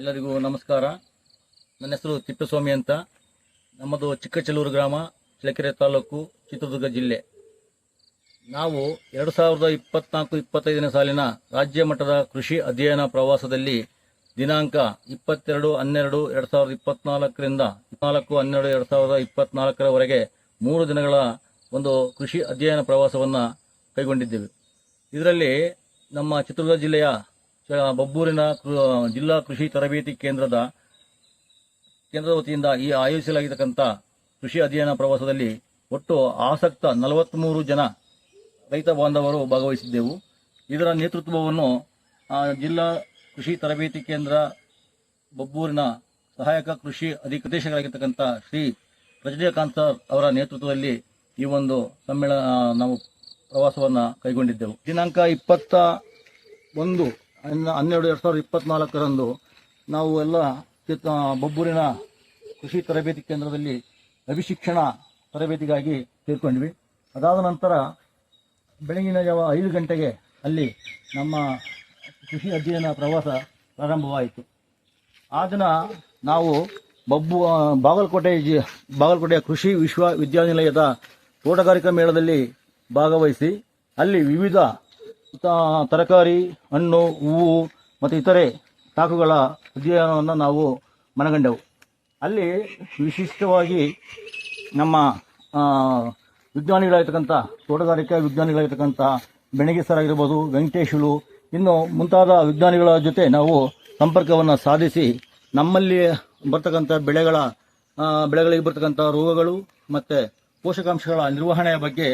ಎಲ್ಲರಿಗೂ ನಮಸ್ಕಾರ. ನನ್ನ ಹೆಸರು ತಿಪ್ಪೇಸ್ವಾಮಿ ಅಂತ. ನಮ್ಮದು ಚಿಕ್ಕಚೆಲ್ಲೂರು ಗ್ರಾಮ, ಚಳ್ಳಕೆರೆ ತಾಲೂಕು, ಚಿತ್ರದುರ್ಗ ಜಿಲ್ಲೆ. ನಾವು 2024-25ನೇ ಸಾಲಿನ ರಾಜ್ಯ ಮಟ್ಟದ ಕೃಷಿ ಅಧ್ಯಯನ ಪ್ರವಾಸದಲ್ಲಿ ದಿನಾಂಕ 22-12-2024ರಿಂದ 14-12-2024ರವರೆಗೆ 3 ದಿನಗಳ ಒಂದು ಕೃಷಿ ಅಧ್ಯಯನ ಪ್ರವಾಸವನ್ನು ಕೈಗೊಂಡಿದ್ದೇವೆ. ಇದರಲ್ಲಿ ನಮ್ಮ ಚಿತ್ರದುರ್ಗ ಜಿಲ್ಲೆಯ ಬಬ್ಬೂರಿನ ಜಿಲ್ಲಾ ಕೃಷಿ ತರಬೇತಿ ಕೇಂದ್ರದ ವತಿಯಿಂದ ಈ ಆಯೋಜಿಸಲಾಗಿರ್ತಕ್ಕಂಥ ಕೃಷಿ ಅಧ್ಯಯನ ಪ್ರವಾಸದಲ್ಲಿ ಒಟ್ಟು ಆಸಕ್ತ 43 ಜನ ರೈತ ಬಾಂಧವರು ಭಾಗವಹಿಸಿದ್ದೆವು. ಇದರ ನೇತೃತ್ವವನ್ನು ಜಿಲ್ಲಾ ಕೃಷಿ ತರಬೇತಿ ಕೇಂದ್ರ ಬಬ್ಬೂರಿನ ಸಹಾಯಕ ಕೃಷಿ ನಿರ್ದೇಶಕರಾಗಿರ್ತಕ್ಕಂಥ ಶ್ರೀ ರಜನಿಕಾಂತ್ ಸರ್ ಅವರ ನೇತೃತ್ವದಲ್ಲಿ ಈ ಒಂದು ನಾವು ಪ್ರವಾಸವನ್ನು ಕೈಗೊಂಡಿದ್ದೆವು. ದಿನಾಂಕ 21-12-2024ರಂದು ನಾವು ಎಲ್ಲ ಬಬ್ಬೂರಿನ ಕೃಷಿ ತರಬೇತಿ ಕೇಂದ್ರದಲ್ಲಿ ಅಭಿಶಿಕ್ಷಣ ತರಬೇತಿಗಾಗಿ ಸೇರಿಕೊಂಡ್ವಿ. ಅದಾದ ನಂತರ ಬೆಳಗಿನ ಜಾವ 5 ಗಂಟೆಗೆ ಅಲ್ಲಿ ನಮ್ಮ ಕೃಷಿ ಅಧ್ಯಯನ ಪ್ರವಾಸ ಪ್ರಾರಂಭವಾಯಿತು. ಆ ದಿನ ನಾವು ಬಾಗಲಕೋಟೆಯ ಕೃಷಿ ವಿಶ್ವವಿದ್ಯಾನಿಲಯದ ತೋಟಗಾರಿಕಾ ಮೇಳದಲ್ಲಿ ಭಾಗವಹಿಸಿ ಅಲ್ಲಿ ವಿವಿಧ ತರಕಾರಿ, ಹಣ್ಣು, ಹೂವು ಮತ್ತು ಇತರೆ ಸಾಕುಗಳ ಅಧ್ಯಯನವನ್ನು ನಾವು ಮನಗಂಡೆವು. ಅಲ್ಲಿ ವಿಶಿಷ್ಟವಾಗಿ ನಮ್ಮ ವಿಜ್ಞಾನಿಗಳಾಗಿರ್ತಕ್ಕಂಥ ತೋಟಗಾರಿಕಾ ವಿಜ್ಞಾನಿಗಳಾಗಿರ್ತಕ್ಕಂಥ ಬೆಣಗಿ ಸರ್ ಆಗಿರ್ಬೋದು, ವೆಂಕಟೇಶುಲು, ಇನ್ನು ಮುಂತಾದ ವಿಜ್ಞಾನಿಗಳ ಜೊತೆ ನಾವು ಸಂಪರ್ಕವನ್ನು ಸಾಧಿಸಿ ನಮ್ಮಲ್ಲಿ ಬರ್ತಕ್ಕಂಥ ಬೆಳೆಗಳಿಗೆ ಬರ್ತಕ್ಕಂಥ ರೋಗಗಳು ಮತ್ತು ಪೋಷಕಾಂಶಗಳ ನಿರ್ವಹಣೆಯ ಬಗ್ಗೆ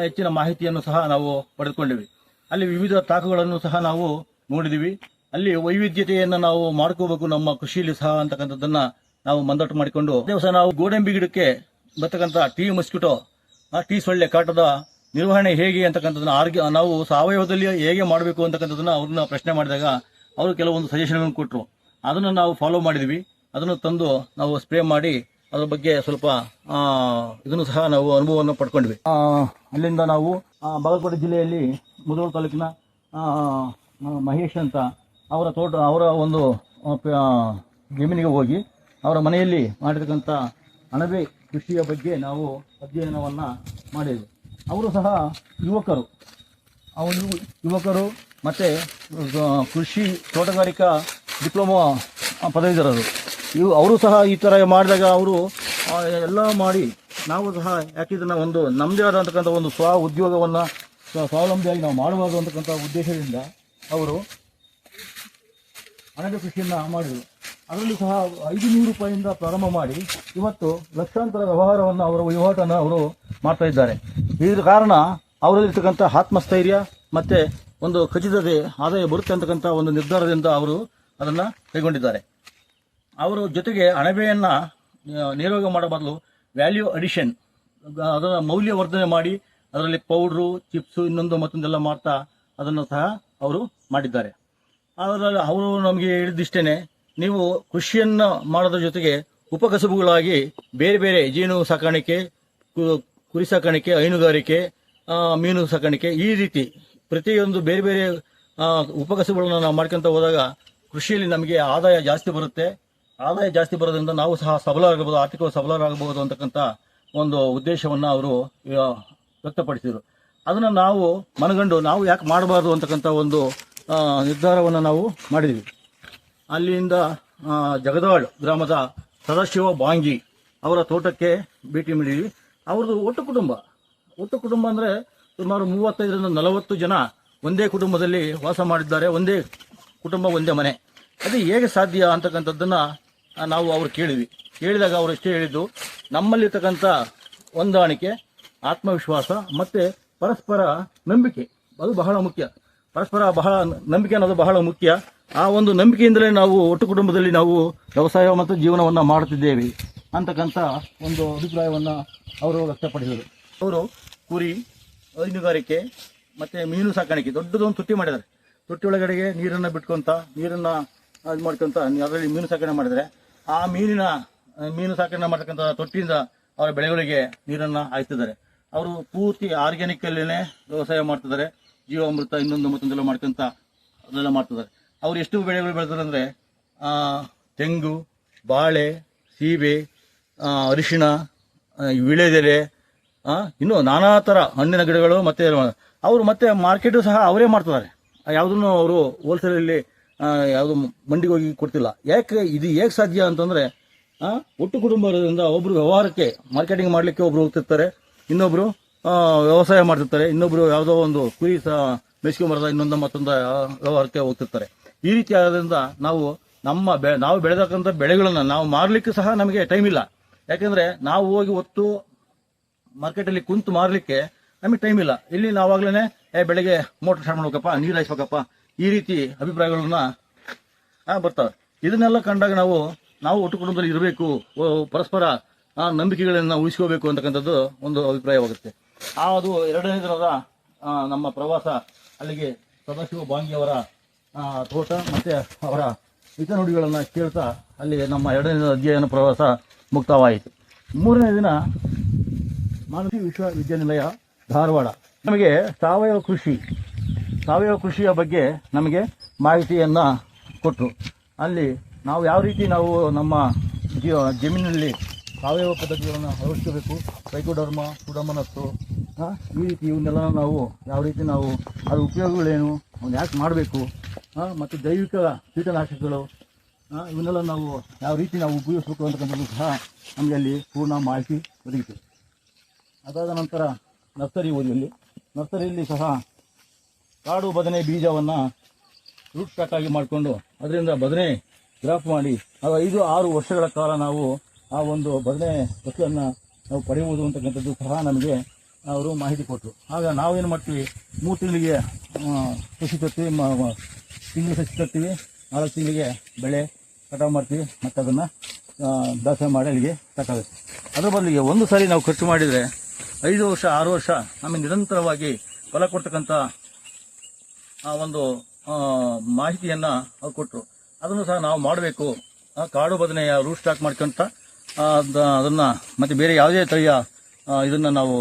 ಹೆಚ್ಚಿನ ಮಾಹಿತಿಯನ್ನು ಸಹ ನಾವು ಪಡೆದುಕೊಂಡಿವಿ. ಅಲ್ಲಿ ವಿವಿಧ ತಾಕುಗಳನ್ನು ಸಹ ನಾವು ನೋಡಿದಿವಿ. ಅಲ್ಲಿ ವೈವಿಧ್ಯತೆಯನ್ನು ನಾವು ಮಾಡ್ಕೋಬೇಕು ನಮ್ಮ ಕೃಷಿಯಲ್ಲಿ ಸಹ ಅಂತಕ್ಕಂಥದ್ದನ್ನು ನಾವು ಮಂದಟ್ಟು ಮಾಡಿಕೊಂಡು ದಿವಸ ನಾವು ಗೋಡಂಬಿ ಗಿಡಕ್ಕೆ ಬರ್ತಕ್ಕಂಥ ಮಸ್ಕಿಟೋ ಸೊಳ್ಳೆ ಕಾಟದ ನಿರ್ವಹಣೆ ಹೇಗೆ ಅಂತಕ್ಕಂಥದ್ದನ್ನ ನಾವು ಸಾವಯವದಲ್ಲಿ ಹೇಗೆ ಮಾಡಬೇಕು ಅಂತಕ್ಕಂಥದ್ದನ್ನ ಅವ್ರನ್ನ ಪ್ರಶ್ನೆ ಮಾಡಿದಾಗ ಅವರು ಕೆಲವೊಂದು ಸಜೆಷನ್ಗಳನ್ನು ಕೊಟ್ಟರು. ಅದನ್ನು ನಾವು ಫಾಲೋ ಮಾಡಿದ್ವಿ. ಅದನ್ನು ತಂದು ನಾವು ಸ್ಪ್ರೇ ಮಾಡಿ ಅದ್ರ ಬಗ್ಗೆ ಸ್ವಲ್ಪ ಇದನ್ನು ಸಹ ನಾವು ಅನುಭವವನ್ನು ಪಡ್ಕೊಂಡ್ವಿ. ಅಲ್ಲಿಂದ ನಾವು ಬಾಗಲಕೋಟೆ ಜಿಲ್ಲೆಯಲ್ಲಿ ಮುಧೋಳ ತಾಲೂಕಿನ ಮಹೇಶ್ ಅಂತ ಅವರ ಒಂದು ಜಮೀನಿಗೆ ಹೋಗಿ ಅವರ ಮನೆಯಲ್ಲಿ ಮಾಡಿರ್ತಕ್ಕಂಥ ಅಣಬೆ ಕೃಷಿಯ ಬಗ್ಗೆ ನಾವು ಅಧ್ಯಯನವನ್ನು ಮಾಡಿದ್ವಿ. ಅವರು ಸಹ ಯುವಕರು ಮತ್ತು ಕೃಷಿ ತೋಟಗಾರಿಕಾ ಡಿಪ್ಲೊಮಾ ಪದವೀಧರರು. ಅವರು ಸಹ ಈ ಥರ ಮಾಡಿದಾಗ ಅವರು ಎಲ್ಲ ಮಾಡಿ ನಾವು ಸಹ ಯಾಕಿದನ್ನು ಒಂದು ನಮ್ಮದೇ ಆದಂತಕ್ಕಂಥ ಒಂದು ಉದ್ಯೋಗವನ್ನು ಸ್ವಾವಲಂಬಿಯಾಗಿ ನಾವು ಮಾಡಬಾರ್ದು ಅಂತಕ್ಕಂಥ ಉದ್ದೇಶದಿಂದ ಅವರು ಅಣಬೆ ಕೃಷಿಯನ್ನು ಮಾಡಿದರು. ಅದರಲ್ಲಿ ಸಹ 500 ರೂಪಾಯಿಯಿಂದ ಪ್ರಾರಂಭ ಮಾಡಿ ಇವತ್ತು ಲಕ್ಷಾಂತರ ವಹಿವಾಟನ್ನು ಅವರು ಮಾಡ್ತಾ ಇದ್ದಾರೆ. ಇದರ ಕಾರಣ ಅವರಲ್ಲಿರ್ತಕ್ಕಂಥ ಆತ್ಮಸ್ಥೈರ್ಯ ಮತ್ತು ಒಂದು ಖಚಿತತೆ ಆದಾಯ ಬರುತ್ತೆ ಅಂತಕ್ಕಂಥ ಒಂದು ನಿರ್ಧಾರದಿಂದ ಅವರು ಅದನ್ನು ಕೈಗೊಂಡಿದ್ದಾರೆ. ಅವರು ಜೊತೆಗೆ ಅಣಬೆಯನ್ನು ನೇರವಾಗಿ ಮಾಡೋ ಬದಲು ವ್ಯಾಲ್ಯೂ ಅಡಿಷನ್, ಅದರ ಮೌಲ್ಯವರ್ಧನೆ ಮಾಡಿ ಅದರಲ್ಲಿ ಪೌಡ್ರು, ಚಿಪ್ಸು, ಮತ್ತೊಂದೆಲ್ಲ ಮಾಡ್ತಾ ಅದನ್ನು ಸಹ ಅವರು ಮಾಡಿದ್ದಾರೆ. ಅದರಲ್ಲಿ ಅವರು ನಮಗೆ ಹೇಳಿದಿಷ್ಟೇ, ನೀವು ಕೃಷಿಯನ್ನು ಮಾಡೋದ್ರ ಜೊತೆಗೆ ಉಪಕಸಬುಗಳಾಗಿ ಬೇರೆ ಬೇರೆ ಜೇನು ಸಾಕಾಣಿಕೆ, ಕುರಿ ಸಾಕಾಣಿಕೆ, ಹೈನುಗಾರಿಕೆ, ಮೀನು ಸಾಕಾಣಿಕೆ, ಈ ರೀತಿ ಪ್ರತಿಯೊಂದು ಬೇರೆ ಬೇರೆ ಉಪಕಸಬುಗಳನ್ನು ನಾವು ಮಾಡ್ಕೊಂತ ಹೋದಾಗ ಕೃಷಿಯಲ್ಲಿ ನಮಗೆ ಆದಾಯ ಜಾಸ್ತಿ ಬರುತ್ತೆ. ಆದಾಯ ಜಾಸ್ತಿ ಬರೋದ್ರಿಂದ ನಾವು ಸಹ ಸಬಲರಾಗಬಹುದು, ಆರ್ಥಿಕವಾಗಿ ಸಬಲರಾಗಬಹುದು ಅಂತಕ್ಕಂಥ ಒಂದು ಉದ್ದೇಶವನ್ನು ಅವರು ವ್ಯಕ್ತಪಡಿಸಿದರು. ಅದನ್ನು ನಾವು ಮನಗಂಡು ನಾವು ಯಾಕೆ ಮಾಡಬಾರ್ದು ಅಂತಕ್ಕಂಥ ಒಂದು ನಿರ್ಧಾರವನ್ನು ನಾವು ಮಾಡಿದ್ವಿ. ಅಲ್ಲಿಂದ ಜಗದಾಳ್ ಗ್ರಾಮದ ಸದಾಶಿವ ಬಾಂಗಿ ಅವರ ತೋಟಕ್ಕೆ ಭೇಟಿ ನೀಡಿದ್ವಿ. ಅವ್ರದ್ದು ಒಟ್ಟು ಕುಟುಂಬ ಅಂದರೆ ಸುಮಾರು 35-40 ಜನ ಒಂದೇ ಕುಟುಂಬದಲ್ಲಿ ವಾಸ ಮಾಡಿದ್ದಾರೆ. ಒಂದೇ ಕುಟುಂಬ, ಒಂದೇ ಮನೆ. ಅದು ಹೇಗೆ ಸಾಧ್ಯ ಅಂತಕ್ಕಂಥದ್ದನ್ನು ನಾವು ಅವ್ರು ಕೇಳಿದಾಗ ಅವರು ಇಷ್ಟೇ ಹೇಳಿದ್ದು, ನಮ್ಮಲ್ಲಿರ್ತಕ್ಕಂಥ ಹೊಂದಾಣಿಕೆ, ಆತ್ಮವಿಶ್ವಾಸ ಮತ್ತು ಪರಸ್ಪರ ನಂಬಿಕೆ, ಅದು ಬಹಳ ಮುಖ್ಯ. ಬಹಳ ನಂಬಿಕೆ ಅನ್ನೋದು ಬಹಳ ಮುಖ್ಯ. ಆ ಒಂದು ನಂಬಿಕೆಯಿಂದಲೇ ನಾವು ಒಟ್ಟು ಕುಟುಂಬದಲ್ಲಿ ನಾವು ವ್ಯವಸಾಯ ಮತ್ತು ಜೀವನವನ್ನು ಮಾಡುತ್ತಿದ್ದೇವೆ ಅಂತಕ್ಕಂಥ ಒಂದು ಅಭಿಪ್ರಾಯವನ್ನು ಅವರು ವ್ಯಕ್ತಪಡಿಸಿದರು. ಅವರು ಕುರಿ, ಹೈನುಗಾರಿಕೆ ಮತ್ತು ಮೀನು ಸಾಕಾಣಿಕೆ ದೊಡ್ಡದೊಂದು ತೊಟ್ಟಿ ಮಾಡಿದ್ದಾರೆ. ತೊಟ್ಟಿ ಒಳಗಡೆಗೆ ನೀರನ್ನು ಬಿಟ್ಕೊಂತ ನೀರನ್ನು ಇದು ಮಾಡ್ಕೊಂತ ಅದರಲ್ಲಿ ಮೀನು ಸಾಕಣೆ ಮಾಡಿದರೆ ಆ ಮೀನು ಸಾಕಣೆ ಮಾಡ್ತಕ್ಕಂಥ ತೊಟ್ಟಿಯಿಂದ ಅವರ ಬೆಳೆಗಳಿಗೆ ನೀರನ್ನು ಹಾಯಿಸ್ತಿದ್ದಾರೆ. ಅವರು ಪೂರ್ತಿ ಆರ್ಗ್ಯಾನಿಕಲ್ಲೇ ವ್ಯವಸಾಯ ಮಾಡ್ತಿದ್ದಾರೆ. ಜೀವಾಮೃತ, ಮತ್ತೊಂದೆಲ್ಲ ಮಾಡ್ಕೊಂತ ಅದೆಲ್ಲ ಮಾಡ್ತಿದ್ದಾರೆ. ಅವ್ರು ಎಷ್ಟು ಬೆಳೆಗಳು ಬೆಳೆದಾರೆ ಅಂದರೆ ತೆಂಗು, ಬಾಳೆ, ಸೀಬೆ, ಅರಿಶಿಣ, ವೀಳ್ಯದೆಲೆ, ಇನ್ನೂ ನಾನಾ ಥರ ಹಣ್ಣಿನ ಗಿಡಗಳು. ಮತ್ತು ಅವರು ಮತ್ತೆ ಮಾರ್ಕೆಟು ಸಹ ಅವರೇ ಮಾಡ್ತಿದ್ದಾರೆ. ಯಾವುದನ್ನು ಅವರು ಹೋಲ್ಸೇಲಲ್ಲಿ ಯಾವುದು ಮಂಡಿಗೆ ಹೋಗಿ ಕೊಡ್ತಿಲ್ಲ. ಯಾಕೆ ಇದು ಹೇಗೆ ಸಾಧ್ಯ ಅಂತಂದರೆ, ಒಟ್ಟು ಕುಟುಂಬದಿಂದ ಒಬ್ಬರು ವ್ಯವಹಾರಕ್ಕೆ ಮಾರ್ಕೆಟಿಂಗ್ ಮಾಡಲಿಕ್ಕೆ ಒಬ್ಬರು ಹೋಗ್ತಿರ್ತಾರೆ, ಇನ್ನೊಬ್ಬರು ವ್ಯವಸಾಯ ಮಾಡ್ತಿರ್ತಾರೆ, ಇನ್ನೊಬ್ಬರು ಯಾವುದೋ ಒಂದು ಕುರಿ ಮೇಯಿಸ್ಕೊಂಬರದ ಇನ್ನೊಂದು ಮತ್ತೊಂದು ವ್ಯವಹಾರಕ್ಕೆ ಹೋಗ್ತಿರ್ತಾರೆ. ಈ ರೀತಿ ಆಗೋದ್ರಿಂದ ನಾವು ಬೆಳೆದಕ್ಕಂಥ ಬೆಳೆಗಳನ್ನು ನಾವು ಮಾರಲಿಕ್ಕೆ ಸಹ ನಮಗೆ ಟೈಮ್ ಇಲ್ಲ. ಯಾಕೆಂದರೆ ನಾವು ಹೋಗಿ ಹೊತ್ತು ಮಾರ್ಕೆಟಲ್ಲಿ ಕುಂತು ಮಾರಲಿಕ್ಕೆ ನಮಗೆ ಟೈಮ್ ಇಲ್ಲ. ಇಲ್ಲಿ ನಾವಾಗ್ಲೇ ಬೆಳಗ್ಗೆ ಮೋಟರ್ ಸ್ಟಾರ್ಟ್ ಮಾಡ್ಬೇಕಪ್ಪ, ನೀರು ಹಾಯಿಸ್ಬೇಕಪ್ಪ, ಈ ರೀತಿ ಅಭಿಪ್ರಾಯಗಳನ್ನ ಬರ್ತವೆ. ಇದನ್ನೆಲ್ಲ ಕಂಡಾಗ ನಾವು ಒಟ್ಟು ಕುಟುಂಬದಲ್ಲಿ ಇರಬೇಕು, ಪರಸ್ಪರ ನಂಬಿಕೆಗಳನ್ನು ಉಳಿಸ್ಕೋಬೇಕು ಅಂತಕ್ಕಂಥದ್ದು ಒಂದು ಅಭಿಪ್ರಾಯವಾಗುತ್ತೆ. ಅದು 2ನೇ ದಿನದ ನಮ್ಮ ಪ್ರವಾಸ ಅಲ್ಲಿಗೆ ಸದಾಶಿವ ಬಾಂಗಿಯವರ ತೋಟ ಮತ್ತು ಅವರ ಹಿತನುಡಿಗಳನ್ನು ಕೇಳ್ತಾ ಅಲ್ಲಿ ನಮ್ಮ 2ನೇ ದಿನದ ಅಧ್ಯಯನ ಪ್ರವಾಸ ಮುಕ್ತವಾಯಿತು. 3ನೇ ದಿನ ಮಾನಸಿ ವಿಶ್ವವಿದ್ಯಾನಿಲಯ ಧಾರವಾಡ ನಮಗೆ ಸಾವಯವ ಕೃಷಿಯ ಬಗ್ಗೆ ನಮಗೆ ಮಾಹಿತಿಯನ್ನು ಕೊಟ್ಟರು. ಅಲ್ಲಿ ನಾವು ಯಾವ ರೀತಿ ನಮ್ಮ ಜಮೀನಿನಲ್ಲಿ ಸಾವಯವ ಪದ್ಧತಿಗಳನ್ನು ಅಳವಡಿಸಬೇಕು, ಟ್ರೈಕೋಡರ್ಮ, ಸುಡಮನಸ್ಸು, ಈ ರೀತಿ ಇವನ್ನೆಲ್ಲ ನಾವು ಯಾವ ರೀತಿ ಅದ್ರ ಉಪಯೋಗಗಳೇನು, ಅವನ್ನ ಯಾಕೆ ಮಾಡಬೇಕು, ಮತ್ತು ಜೈವಿಕ ಕೀಟನಾಶಕಗಳು ಇವನ್ನೆಲ್ಲ ಯಾವ ರೀತಿ ಉಪಯೋಗಿಸಬೇಕು ಅಂತಕ್ಕಂಥದ್ದು ಸಹ ನಮಗೆ ಅಲ್ಲಿ ಪೂರ್ಣ ಮಾಹಿತಿ ಒದಗಿತು. ಅದಾದ ನಂತರ ನರ್ಸರಿ ಓದಿಯಲ್ಲಿ ನರ್ಸರಿಯಲ್ಲಿ ಸಹ ಕಾಡು ಬದನೆ ಬೀಜವನ್ನು ರೂಟ್ ಸ್ಟಾಕ್ ಆಗಿ ಮಾಡಿಕೊಂಡು ಅದರಿಂದ ಬದನೆ ಗ್ರಾಫ್ ಮಾಡಿ ಅದು 5-6 ವರ್ಷಗಳ ಕಾಲ ಆ ಒಂದು ಬದನೆ ಸಸಿಯನ್ನು ಪಡೆಯುವುದು ಅಂತಕ್ಕಂಥದ್ದು ಸಹ ನಮಗೆ ಅವರು ಮಾಹಿತಿ ಕೊಟ್ಟರು. ಆಗ ನಾವೇನು ಮಾಡ್ತೀವಿ, 3 ತಿಂಗಳಿಗೆ ಸಸಿ ತರ್ತೀವಿ, ತಿಂಗಳು ಸಸಿ ತರ್ತೀವಿ, 4 ತಿಂಗಳಿಗೆ ಬೆಳೆ ಕಟಾವು ಮಾಡ್ತೀವಿ, ಮತ್ತು ಅದನ್ನು ದಾಖಲೆ ಮಾಡಿ ಅಲ್ಲಿಗೆ ತಗೊಳ್ತೀವಿ. ಅದರ ಬದಲಿಗೆ ಒಂದು ಸಾರಿ ನಾವು ಖರ್ಚು ಮಾಡಿದರೆ 5 ವರ್ಷ 6 ವರ್ಷ ನಮಗೆ ನಿರಂತರವಾಗಿ ಫಲ ಕೊಡ್ತಕ್ಕಂಥ ಒಂದು ಮಾಹಿತಿಯನ್ನು ಅವ್ರು ಕೊಟ್ಟರು. ಅದನ್ನು ಸಹ ನಾವು ಮಾಡಬೇಕು. ಕಾಡು ಬದನೆಯ ರೂಟ್ ಸ್ಟಾಕ್ ಮಾಡ್ಕೊಂತ ಅದನ್ನು ಮತ್ತು ಬೇರೆ ಯಾವುದೇ ತಳಿಯ ಇದನ್ನು ನಾವು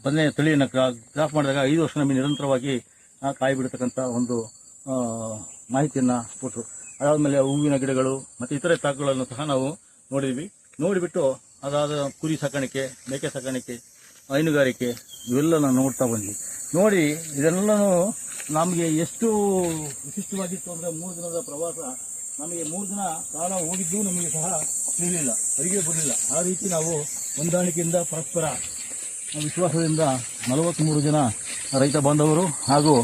ಬದನೆ ತಳಿಯನ್ನು ಕ್ರಾಫ್ ಮಾಡಿದಾಗ 5 ವರ್ಷ ನಮಗೆ ನಿರಂತರವಾಗಿ ಕಾಯಿ ಬಿಡತಕ್ಕಂಥ ಒಂದು ಮಾಹಿತಿಯನ್ನು ಕೊಟ್ಟರು. ಅದಾದಮೇಲೆ ಹೂವಿನ ಗಿಡಗಳು ಮತ್ತು ಇತರೆ ತಾಕುಗಳನ್ನು ಸಹ ನಾವು ನೋಡಿಬಿಟ್ಟು ಅದಾದ ಕುರಿ ಸಾಕಾಣಿಕೆ, ಮೇಕೆ ಸಾಕಾಣಿಕೆ, ಹೈನುಗಾರಿಕೆ ಇವೆಲ್ಲ ನಾವು ನೋಡ್ತಾ ಬಂದ್ವಿ. ನೋಡಿ ಇದೆಲ್ಲನೂ ನಮಗೆ ಎಷ್ಟು ವಿಶಿಷ್ಟವಾಗಿತ್ತು ಅಂದರೆ 3 ದಿನದ ಪ್ರವಾಸ ನಮಗೆ 3 ದಿನ ಕಾಲ ಹೋಗಿದ್ದು ನಮಗೆ ಸಹ ತಿಳಿಲಿಲ್ಲ, ಅರಿಗೆ ಬರಲಿಲ್ಲ. ಆ ರೀತಿ ನಾವು ಹೊಂದಾಣಿಕೆಯಿಂದ ಪರಸ್ಪರ ವಿಶ್ವಾಸದಿಂದ 43 ಜನ ರೈತ ಬಾಂಧವರು ಹಾಗೂ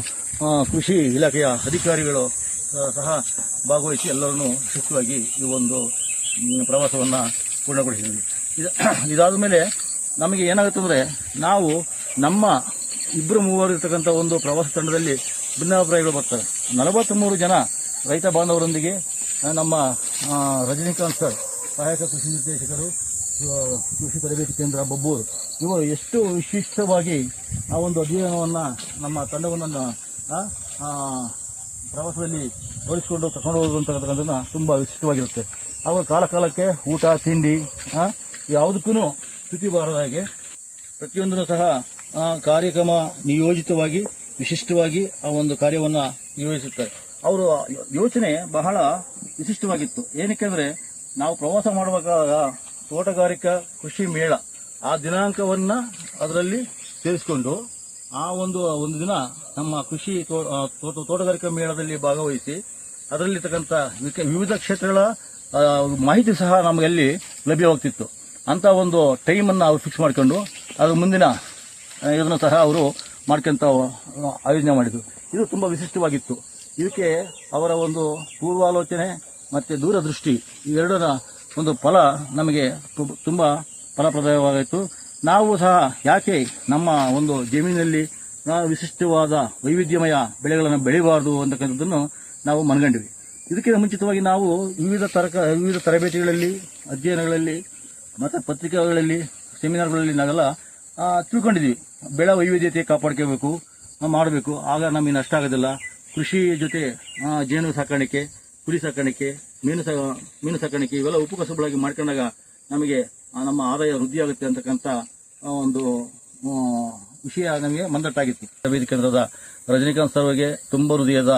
ಕೃಷಿ ಇಲಾಖೆಯ ಅಧಿಕಾರಿಗಳು ಸಹ ಭಾಗವಹಿಸಿ ಎಲ್ಲರನ್ನೂ ಯಶಸ್ವಿಯಾಗಿ ಈ ಒಂದು ಪ್ರವಾಸವನ್ನು ಪೂರ್ಣಗೊಳಿಸಿದ್ವಿ. ಇದಾದ ಮೇಲೆ ನಮಗೆ ಏನಾಗುತ್ತೆ ಅಂದರೆ, ನಾವು ನಮ್ಮ 2-3 ಇರ್ತಕ್ಕಂಥ ಒಂದು ಪ್ರವಾಸ ತಂಡದಲ್ಲಿ ಭಿನ್ನಾಭಿಪ್ರಾಯಗಳು ಬರ್ತವೆ. 43 ಜನ ರೈತ ಬಾಂಧವರೊಂದಿಗೆ ನಮ್ಮ ರಜನಿಕಾಂತ್ ಸರ್, ಸಹಾಯಕ ಕೃಷಿ ನಿರ್ದೇಶಕರು, ಕೃಷಿ ತರಬೇತಿ ಕೇಂದ್ರ ಬಬ್ಬೂರು, ಇವರು ಎಷ್ಟು ವಿಶಿಷ್ಟವಾಗಿ ಆ ಒಂದು ಅಧ್ಯಯನವನ್ನು ನಮ್ಮ ತಂಡವನ್ನು ಪ್ರವಾಸದಲ್ಲಿ ತೋರಿಸಿಕೊಂಡು ತಗೊಂಡು ಹೋಗುವುದು ಅಂತಕ್ಕಂಥದ್ದನ್ನು ತುಂಬ ವಿಶಿಷ್ಟವಾಗಿರುತ್ತೆ. ಅವರು ಕಾಲಕ್ಕೆ ಊಟ ತಿಂಡಿ ಯಾವುದಕ್ಕೂ ಸ್ಥಿತಿ ಬಾರದ ಹಾಗೆ ಪ್ರತಿಯೊಂದನ್ನು ಸಹ ಕಾರ್ಯಕ್ರಮ ನಿಯೋಜಿತವಾಗಿ ವಿಶಿಷ್ಟವಾಗಿ ಆ ಒಂದು ಕಾರ್ಯವನ್ನು ನಿರ್ವಹಿಸುತ್ತಾರೆ. ಅವರು ಯೋಚನೆ ಬಹಳ ವಿಶಿಷ್ಟವಾಗಿತ್ತು. ಏನಕ್ಕೆ ಅಂದರೆ, ನಾವು ಪ್ರವಾಸ ಮಾಡುವಾಗ ತೋಟಗಾರಿಕಾ ಕೃಷಿ ಮೇಳ ಆ ದಿನಾಂಕವನ್ನು ಅದರಲ್ಲಿ ಸೇರಿಸಿಕೊಂಡು ಆ ಒಂದು ದಿನ ನಮ್ಮ ಕೃಷಿ ತೋಟಗಾರಿಕಾ ಮೇಳದಲ್ಲಿ ಭಾಗವಹಿಸಿ ಅದರಲ್ಲಿರ್ತಕ್ಕಂಥ ವಿವಿಧ ಕ್ಷೇತ್ರಗಳ ಮಾಹಿತಿ ಸಹ ನಮಗಲ್ಲಿ ಲಭ್ಯವಾಗ್ತಿತ್ತು. ಅಂತ ಒಂದು ಟೈಮನ್ನು ಅವರು ಫಿಕ್ಸ್ ಮಾಡಿಕೊಂಡು ಅದು ಮುಂದಿನ ಇದನ್ನು ಸಹ ಅವರು ಮಾಡ್ಕೊಂತ ಆಯೋಜನೆ ಮಾಡಿದರು. ಇದು ತುಂಬ ವಿಶಿಷ್ಟವಾಗಿತ್ತು. ಇದಕ್ಕೆ ಅವರ ಒಂದು ಪೂರ್ವಾಲೋಚನೆ ಮತ್ತು ದೂರದೃಷ್ಟಿ ಇವೆರಡರ ಒಂದು ಫಲ ನಮಗೆ ತುಂಬ ಫಲಪ್ರದವಾಗಿತ್ತು. ನಾವು ಸಹ ಯಾಕೆ ನಮ್ಮ ಒಂದು ಜಮೀನಿನಲ್ಲಿ ವಿಶಿಷ್ಟವಾದ ವೈವಿಧ್ಯಮಯ ಬೆಳೆಗಳನ್ನು ಬೆಳೆಯಬಾರದು ಅಂತಕ್ಕಂಥದ್ದನ್ನು ನಾವು ಮನಗಂಡ್ವಿ. ಇದಕ್ಕಿಂತ ಮುಂಚಿತವಾಗಿ ನಾವು ವಿವಿಧ ತರಬೇತಿಗಳಲ್ಲಿ, ಅಧ್ಯಯನಗಳಲ್ಲಿ ಮತ್ತು ಪತ್ರಿಕೆಗಳಲ್ಲಿ, ಸೆಮಿನಾರ್ಗಳಲ್ಲಿ ನಾವೆಲ್ಲ ತಿಳ್ಕೊಂಡಿದ್ವಿ. ಬೆಳೆ ವೈವಿಧ್ಯತೆ ಕಾಪಾಡ್ಕೋಬೇಕು, ಮಾಡಬೇಕು, ಆಗ ನಮಗೆ ನಷ್ಟ ಆಗೋದಿಲ್ಲ. ಕೃಷಿ ಜೊತೆ ಜೇನು ಸಾಕಾಣಿಕೆ, ಕುರಿ ಸಾಕಾಣಿಕೆ, ಮೀನು ಸಾಕಾಣಿಕೆ ಇವೆಲ್ಲ ಉಪಕಸಬುಗಳಾಗಿ ಮಾಡ್ಕೊಂಡಾಗ ನಮಗೆ ನಮ್ಮ ಆದಾಯ ವೃದ್ಧಿಯಾಗುತ್ತೆ ಅಂತಕ್ಕಂಥ ಒಂದು ವಿಷಯ ನಮಗೆ ಮಂದಟ್ಟಾಗಿತ್ತು. ತರಬೇತಿ ಕೇಂದ್ರದ ರಜನಿಕಾಂತ್ ಸರ್ಗೆ ತುಂಬ ಹೃದಯದ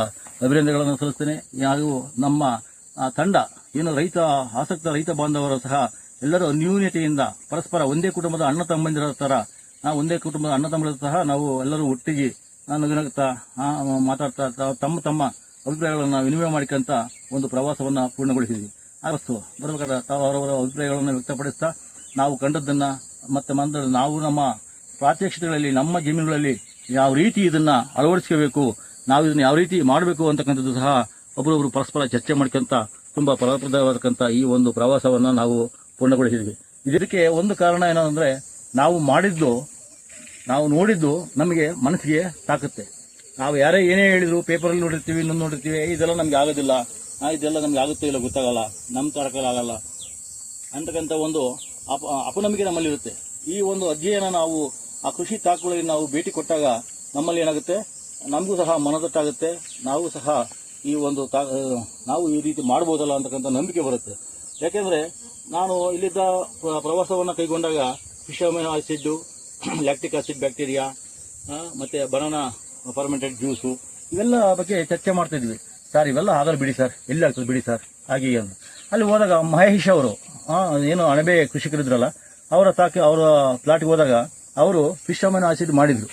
ಅಭಿನಂದನೆಗಳನ್ನು ಸಲ್ಲಿಸ್ತೇನೆ. ಹಾಗೂ ನಮ್ಮ ತಂಡ ಏನು ಆಸಕ್ತ ರೈತ ಬಾಂಧವರು ಸಹ ಎಲ್ಲರೂ ಅನ್ಯೂನ್ಯತೆಯಿಂದ ಪರಸ್ಪರ ಒಂದೇ ಕುಟುಂಬದ ಅಣ್ಣ ತಮ್ಮಂದಿರ ತರ ಒಂದೇ ಕುಟುಂಬದ ಅಣ್ಣ ತಮ್ಮಂದಿರ ಸಹ ನಾವು ಎಲ್ಲರೂ ಒಟ್ಟಿಗೆ ನಗುನಗುತ್ತಾ ಮಾತಾಡ್ತಾ ತಮ್ಮ ತಮ್ಮ ಅಭಿಪ್ರಾಯಗಳನ್ನು ವಿನಿಮಯ ಮಾಡಿಕೊಂತ ಒಂದು ಪ್ರವಾಸವನ್ನ ಪೂರ್ಣಗೊಳಿಸಿದ್ವಿ. ಬರಬೇಕಾದ ತಾವು ಅವರವರ ಅಭಿಪ್ರಾಯಗಳನ್ನು ವ್ಯಕ್ತಪಡಿಸ್ತಾ ನಾವು ಕಂಡದ್ದನ್ನ ಮತ್ತೆ ನಾವು ನಮ್ಮ ಪ್ರಾತ್ಯಕ್ಷಿತೆಗಳಲ್ಲಿ ನಮ್ಮ ಜಮೀನುಗಳಲ್ಲಿ ಯಾವ ರೀತಿ ಇದನ್ನ ಅಳವಡಿಸಬೇಕು, ನಾವು ಇದನ್ನ ಯಾವ ರೀತಿ ಮಾಡಬೇಕು ಅಂತಕ್ಕಂಥದ್ದು ಸಹ ಒಬ್ಬರೊಬ್ಬರು ಪರಸ್ಪರ ಚರ್ಚೆ ಮಾಡ್ಕೊಂತ ತುಂಬಾ ಫಲಪ್ರದವಾದಕ್ಕಂತ ಈ ಒಂದು ಪ್ರವಾಸವನ್ನ ನಾವು ಪೂರ್ಣಗೊಳಿಸಿದ್ವಿ. ಇದಕ್ಕೆ ಒಂದು ಕಾರಣ ಏನಂದ್ರೆ ನಾವು ಮಾಡಿದ್ದು, ನಾವು ನೋಡಿದ್ದು ನಮಗೆ ಮನಸ್ಸಿಗೆ ತಾಕುತ್ತೆ. ನಾವು ಯಾರೇ ಏನೇ ಹೇಳಿದ್ರು ಪೇಪರಲ್ಲಿ ನೋಡಿರ್ತೀವಿ, ಇನ್ನೊಂದು ನೋಡಿರ್ತೀವಿ, ಇದೆಲ್ಲ ನಮ್ಗೆ ಆಗೋದಿಲ್ಲ, ಇದೆಲ್ಲ ನಮ್ಗೆ ಆಗುತ್ತೆ ಇಲ್ಲ ಗೊತ್ತಾಗಲ್ಲ, ನಮ್ಮ ತರಕಲಾಗಲ್ಲ ಅಂತಕ್ಕಂಥ ಒಂದು ಅಪನಂಬಿಕೆ ನಮ್ಮಲ್ಲಿರುತ್ತೆ. ಈ ಒಂದು ಅಧ್ಯಯನ ನಾವು ಆ ಕೃಷಿ ತಾಕುಗಳಿಗೆ ನಾವು ಭೇಟಿ ಕೊಟ್ಟಾಗ ನಮ್ಮಲ್ಲಿ ಏನಾಗುತ್ತೆ, ನಮಗೂ ಸಹ ಮನದಟ್ಟಾಗುತ್ತೆ, ನಾವು ಸಹ ನಾವು ಈ ರೀತಿ ಮಾಡಬಹುದಲ್ಲ ಅಂತಕ್ಕಂಥ ನಂಬಿಕೆ ಬರುತ್ತೆ. ಯಾಕೆಂದ್ರೆ ನಾನು ಇಲ್ಲಿದ್ದ ಪ್ರವಾಸವನ್ನು ಕೈಗೊಂಡಾಗ fish amino acid, lactic acid bacteria, ಮತ್ತೆ ಬನಾನಾ ಫರ್ಮೆಂಟೆಡ್ ಜ್ಯೂಸು ಇವೆಲ್ಲ ಬಗ್ಗೆ ಚರ್ಚೆ ಮಾಡ್ತಾ ಇದ್ವಿ. ಸರ್ ಇವೆಲ್ಲ ಆಗಲ್ಲ ಬಿಡಿ ಸರ್, ಎಲ್ಲಿ ಆಗ್ತದೆ ಬಿಡಿ ಸರ್ ಹಾಗೆ ಅಂತ. ಅಲ್ಲಿ ಹೋದಾಗ ಮಹೇಶ್ ಅವರು ಏನು ಅಣಬೆ ಕೃಷಿಕರಿದ್ರಲ್ಲ, ಅವರ ಪ್ಲಾಟ್ಗೆ ಹೋದಾಗ ಅವರು ಫಿಶ್ ಅಮೈನೋ ಆಸಿಡ್ ಮಾಡಿದ್ರು,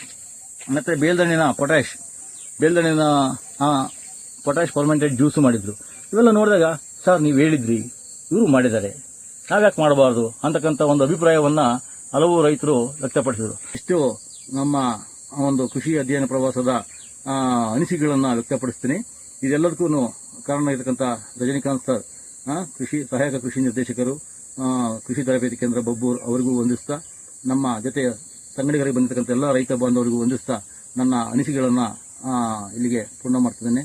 ಮತ್ತೆ ಬೇಲ್ದಣ್ಣಿನ ಪೊಟ್ಯಾಶ್ ಫರ್ಮೆಂಟೆಡ್ ಜ್ಯೂಸು ಮಾಡಿದ್ರು. ಇವೆಲ್ಲ ನೋಡಿದಾಗ ಸರ್ ನೀವು ಹೇಳಿದ್ರಿ, ಇವರು ಮಾಡಿದ್ದಾರೆ, ನಾವ್ಯಾಕೆ ಮಾಡಬಾರ್ದು ಅಂತಕ್ಕಂಥ ಒಂದು ಅಭಿಪ್ರಾಯವನ್ನ ಹಲವು ರೈತರು ವ್ಯಕ್ತಪಡಿಸಿದರು. ಇಷ್ಟು ನಮ್ಮ ಒಂದು ಕೃಷಿ ಅಧ್ಯಯನ ಪ್ರವಾಸದ ಅನಿಸಿಕೆಗಳನ್ನು ವ್ಯಕ್ತಪಡಿಸ್ತೀನಿ. ಇದೆಲ್ಲದಕ್ಕೂ ಕಾರಣ ಇರತಕ್ಕಂಥ ರಜನಿಕಾಂತ್ ಸರ್, ಸಹಾಯಕ ಕೃಷಿ ನಿರ್ದೇಶಕರು, ಕೃಷಿ ತರಬೇತಿ ಕೇಂದ್ರ ಬಬ್ಬೂರ್ ಅವರಿಗೂ ವಂದಿಸ್ತಾ, ನಮ್ಮ ಜೊತೆ ಸಂಗಡಿಗರಿಗೆ ಬಂದಿರತಕ್ಕಂಥ ಎಲ್ಲ ರೈತ ಬಾಂಧವರಿಗೂ ವಂದಿಸ್ತಾ ನನ್ನ ಅನಿಸಿಕೆಗಳನ್ನು ಇಲ್ಲಿಗೆ ಪೂರ್ಣ ಮಾಡ್ತಿದ್ದೇನೆ.